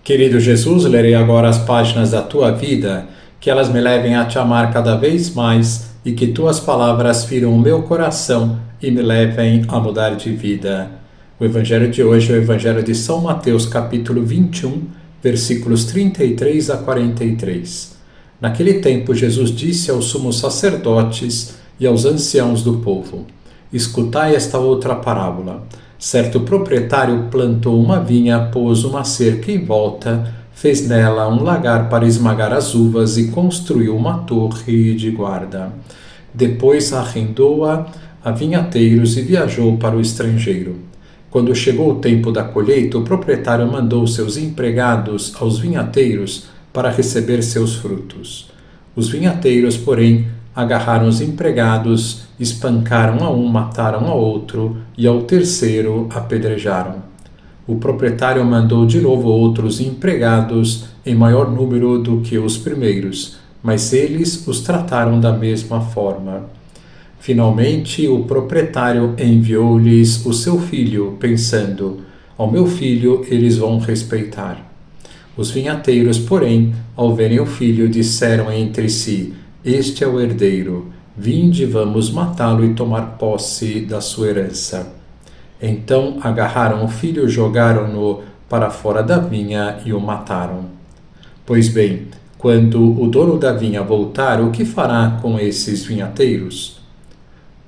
Querido Jesus, lerei agora as páginas da Tua vida, que elas me levem a Te amar cada vez mais e que Tuas palavras firam o meu coração e me levem a mudar de vida. O Evangelho de hoje é o Evangelho de São Mateus, capítulo 21, versículos 33 a 43. Naquele tempo, Jesus disse aos sumos sacerdotes e aos anciãos do povo: Escutai esta outra parábola. Certo proprietário plantou uma vinha, pôs uma cerca em volta, fez nela um lagar para esmagar as uvas e construiu uma torre de guarda. Depois arrendou-a a vinhateiros e viajou para o estrangeiro. Quando chegou o tempo da colheita, o proprietário mandou seus empregados aos vinhateiros para receber seus frutos. Os vinhateiros, porém, agarraram os empregados, espancaram a um, mataram a outro e ao terceiro apedrejaram. O proprietário mandou de novo outros empregados em maior número do que os primeiros, mas eles os trataram da mesma forma. Finalmente, o proprietário enviou-lhes o seu filho, pensando: ao meu filho eles vão respeitar. Os vinhateiros, porém, ao verem o filho, disseram entre si: este é o herdeiro, vinde, vamos matá-lo e tomar posse da sua herança. Então agarraram o filho, jogaram-no para fora da vinha e o mataram. Pois bem, quando o dono da vinha voltar, o que fará com esses vinhateiros?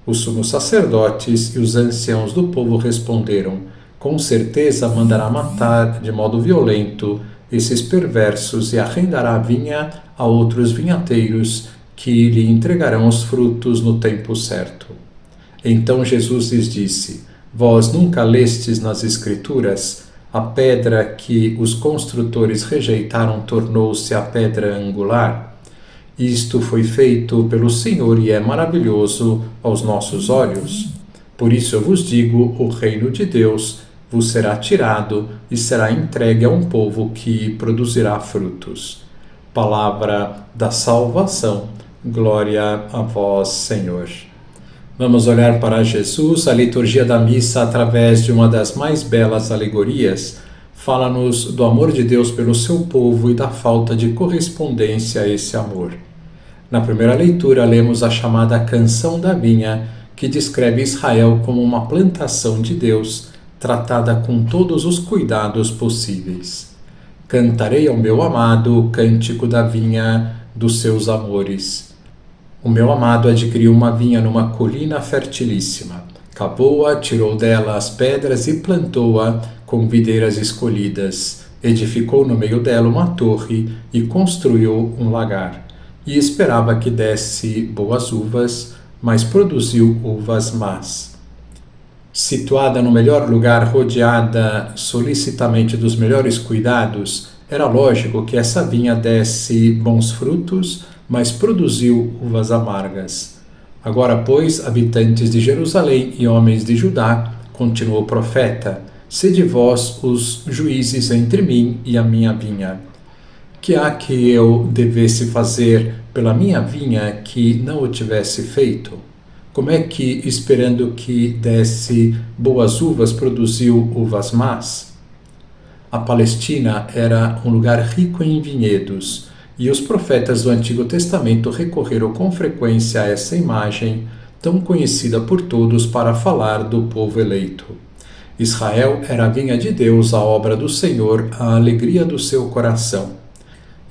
Os sumos sacerdotes e os anciãos do povo responderam: com certeza mandará matar de modo violento esses perversos e arrendará a vinha a outros vinhateiros que lhe entregarão os frutos no tempo certo. Então Jesus lhes disse: vós nunca lestes nas Escrituras? A pedra que os construtores rejeitaram tornou-se a pedra angular. Isto foi feito pelo Senhor e é maravilhoso aos nossos olhos. Por isso eu vos digo, o reino de Deus vos será tirado e será entregue a um povo que produzirá frutos. Palavra da salvação. Glória a vós, Senhor. Vamos olhar para Jesus. A liturgia da missa, através de uma das mais belas alegorias, fala-nos do amor de Deus pelo seu povo e da falta de correspondência a esse amor. Na primeira leitura, lemos a chamada Canção da Vinha, que descreve Israel como uma plantação de Deus, tratada com todos os cuidados possíveis. Cantarei ao meu amado o cântico da vinha dos seus amores. O meu amado adquiriu uma vinha numa colina fertilíssima. Cavou-a, tirou dela as pedras e plantou-a com videiras escolhidas. Edificou no meio dela uma torre e construiu um lagar. E esperava que desse boas uvas, mas produziu uvas más. Situada no melhor lugar, rodeada solicitamente dos melhores cuidados, era lógico que essa vinha desse bons frutos, mas produziu uvas amargas. Agora, pois, habitantes de Jerusalém e homens de Judá, continuou o profeta, sede vós os juízes entre mim e a minha vinha. Que há que eu devesse fazer pela minha vinha que não o tivesse feito? Como é que, esperando que desse boas uvas, produziu uvas más? A Palestina era um lugar rico em vinhedos, e os profetas do Antigo Testamento recorreram com frequência a essa imagem, tão conhecida por todos, para falar do povo eleito. Israel era a vinha de Deus, a obra do Senhor, a alegria do seu coração.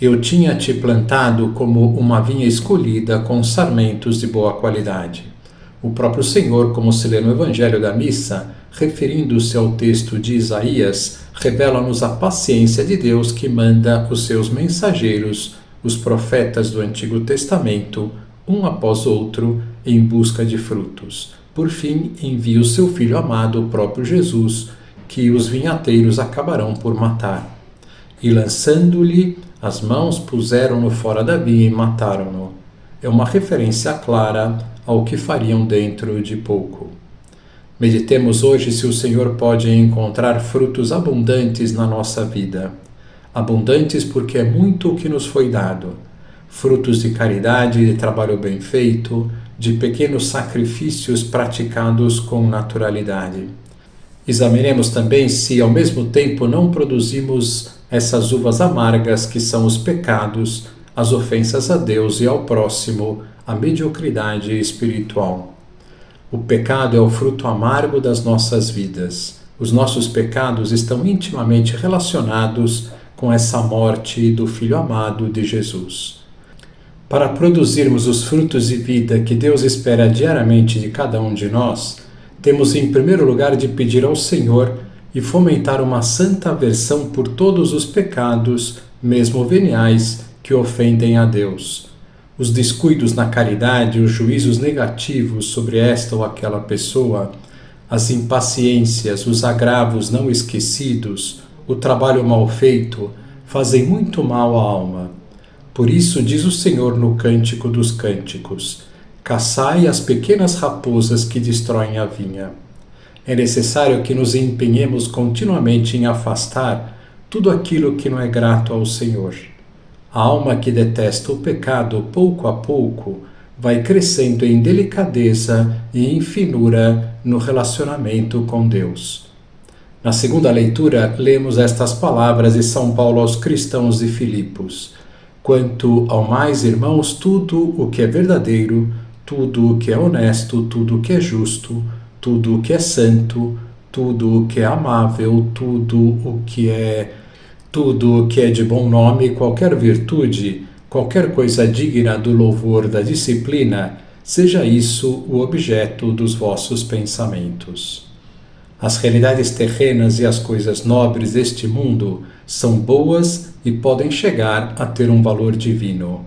Eu tinha te plantado como uma vinha escolhida, com sarmentos de boa qualidade. O próprio Senhor, como se lê no Evangelho da Missa, referindo-se ao texto de Isaías, revela-nos a paciência de Deus que manda os seus mensageiros, os profetas do Antigo Testamento, um após outro, em busca de frutos. Por fim, envia o seu Filho amado, o próprio Jesus, que os vinhateiros acabarão por matar. E lançando-lhe as mãos, puseram-no fora da vinha e mataram-no. É uma referência clara ao que fariam dentro de pouco. Meditemos hoje se o Senhor pode encontrar frutos abundantes na nossa vida. Abundantes porque é muito o que nos foi dado. Frutos de caridade, de trabalho bem feito, de pequenos sacrifícios praticados com naturalidade. Examinemos também se, ao mesmo tempo, não produzimos essas uvas amargas que são os pecados, as ofensas a Deus e ao próximo, a mediocridade espiritual. O pecado é o fruto amargo das nossas vidas. Os nossos pecados estão intimamente relacionados com essa morte do Filho amado de Jesus. Para produzirmos os frutos de vida que Deus espera diariamente de cada um de nós, temos em primeiro lugar de pedir ao Senhor e fomentar uma santa aversão por todos os pecados, mesmo veniais, que ofendem a Deus. Os descuidos na caridade, os juízos negativos sobre esta ou aquela pessoa, as impaciências, os agravos não esquecidos, o trabalho mal feito, fazem muito mal à alma. Por isso diz o Senhor no Cântico dos Cânticos: caçai as pequenas raposas que destroem a vinha. É necessário que nos empenhemos continuamente em afastar tudo aquilo que não é grato ao Senhor. A alma que detesta o pecado, pouco a pouco, vai crescendo em delicadeza e em finura no relacionamento com Deus. Na segunda leitura, lemos estas palavras de São Paulo aos cristãos de Filipos: quanto ao mais, irmãos, tudo o que é verdadeiro, tudo o que é honesto, tudo o que é justo, tudo o que é santo, tudo o que é amável, tudo o que é de bom nome, qualquer virtude, qualquer coisa digna do louvor da disciplina, seja isso o objeto dos vossos pensamentos. As realidades terrenas e as coisas nobres deste mundo são boas e podem chegar a ter um valor divino.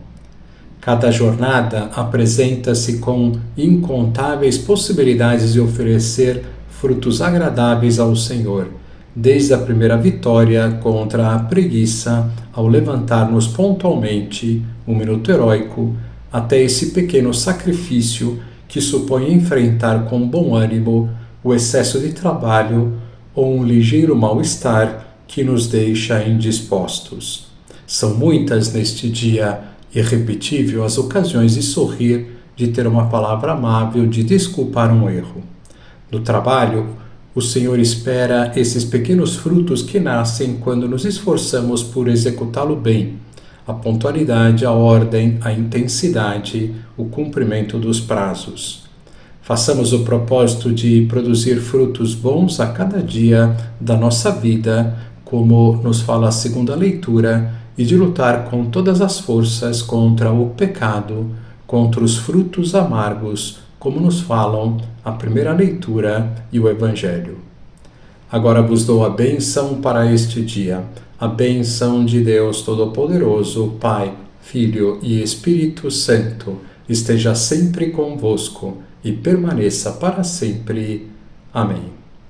Cada jornada apresenta-se com incontáveis possibilidades de oferecer frutos agradáveis ao Senhor, desde a primeira vitória contra a preguiça ao levantar-nos pontualmente, um minuto heróico, até esse pequeno sacrifício que supõe enfrentar com bom ânimo o excesso de trabalho ou um ligeiro mal-estar que nos deixa indispostos. São muitas neste dia irrepetível as ocasiões de sorrir, de ter uma palavra amável, de desculpar um erro. No trabalho, o Senhor espera esses pequenos frutos que nascem quando nos esforçamos por executá-lo bem, a pontualidade, a ordem, a intensidade, o cumprimento dos prazos. Façamos o propósito de produzir frutos bons a cada dia da nossa vida, como nos fala a segunda leitura, e de lutar com todas as forças contra o pecado, contra os frutos amargos, como nos falam a primeira leitura e o Evangelho. Agora vos dou a bênção para este dia, a bênção de Deus Todo-Poderoso, Pai, Filho e Espírito Santo, esteja sempre convosco e permaneça para sempre. Amém.